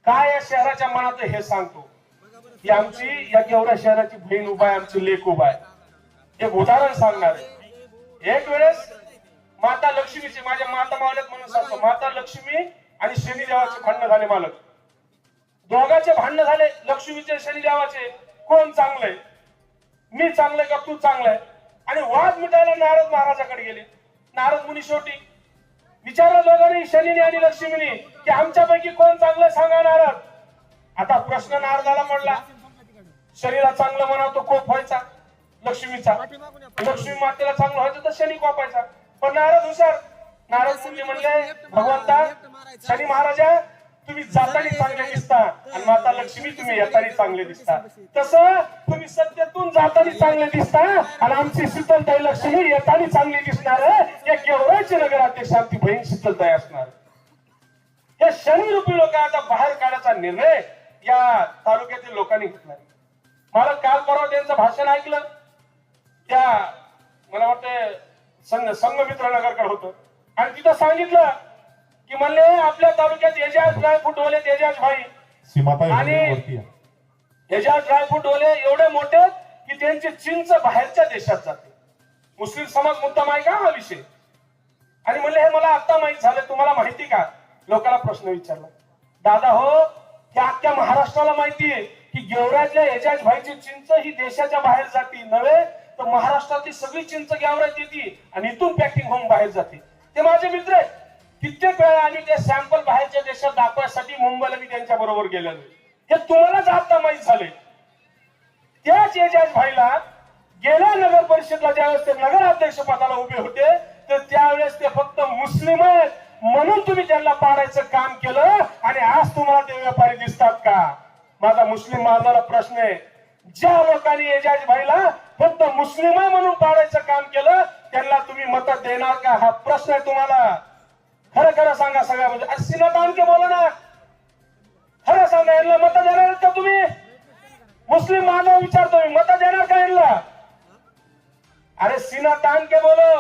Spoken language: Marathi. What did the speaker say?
काय या शहराच्या मनात हे सांगतो की आमची या एवढ्या शहराची बहीण उभा आहे, आमची लेक उभा आहे. एक उदाहरण सांगणार आहे. एक वेळेस माता लक्ष्मीचे, माझ्या माता मावल्यात म्हणून सांगतो, माता लक्ष्मी आणि शनिदेवाचे भांडण झाले. मालक दोघांचे भांडण झाले, लक्ष्मीचे शनिदेवाचे. कोण चांगलंय, मी चांगलंय का तू चांगलाय? आणि वाद मिटायला नारद महाराजाकडे गेले. नारद मुनी शेवटी विचारलं दोघांनी, शनीने आणि लक्ष्मीने, की आमच्यापैकी कोण चांगलं सांगा नारद. आता प्रश्न नारदाला पडला. शनीला चांगलं म्हणावं तो कोप व्हायचा लक्ष्मीचा, लक्ष्मी मातेला चांगलं व्हायचं तर शनी कोपायचा. पण नारद हुशार. नारद मुनी म्हणले, भगवंता शनी महाराजा तुम्ही जातानी चांगले दिसता आणि माता लक्ष्मी तुम्ही येतानी चांगले दिसता. तसं तुम्ही सत्तेतून जातानी चांगले दिसता आणि आमची शीतलताई लक्ष्मी येतानी चांगली दिसणार. एक गेवराईचे नगराध्यक्ष आमची बहीण शीतलताई असणार. हे शनी रूपी लोक आता बाहेर काढायचा निर्णय या तालुक्यातील लोकांनी घेतला. मला काल परवा त्यांचं भाषण ऐकलं. त्या मला वाटतं संघमित्र नगरकडे होतं आणि तिथं सांगितलं की म्हणले आपल्या तालुक्यात एजाज ड्रायफ्रूट वाले तेजाज भाई आणि एजाज ड्रायफ्रूट वाले एवढे मोठे की त्यांची चिंच बाहेरच्या देशात जाते. मुस्लिम समाज मुद्दाम आहे का हा विषय? आणि म्हणले हे मला आता माहित झालं, तुम्हाला माहिती का? लोकांना प्रश्न विचारला. दादा हो, त्या अख्ख्या महाराष्ट्राला माहितीये की गेवराजच्या एजाज भाईची चिंच ही देशाच्या बाहेर जाते नव्हे तर महाराष्ट्रातली सगळी चिंच गेवराज येते आणि इथून पॅकिंग होऊन बाहेर जाते. ते माझे मित्र आहेत. कित्येक वेळा आम्ही ते सॅम्पल बाहेरच्या देशात दाखवायसाठी मुंबईला मी त्यांच्या बरोबर गेलेलो. हे तुम्हालाच आता माहित झाले. त्याच एजाज भाईला गेल्या नगर परिषदला ज्यावेळेस ते नगराध्यक्ष पदाला उभे होते तर त्यावेळेस ते फक्त मुस्लिम आहेत म्हणून तुम्ही त्यांना पाडायचं काम केलं आणि आज तुम्हाला ते व्यापारी दिसतात का? माझा मुस्लिम बांधवाला प्रश्न आहे. ज्या लोकांनी एजाज भाईला फक्त मुस्लिम आहे म्हणून पाडायचं काम केलं त्यांना तुम्ही मत देणार का? हा प्रश्न आहे तुम्हाला. खरं खरं सांगा सगळ्या म्हणजे सीना ताण के बोला ना. खरं सांगा, यांना मत देणार का तुम्ही? मुस्लिम बांधव विचारतो मी, मत देणार का यांना? अरे सीना ताण के बोलो.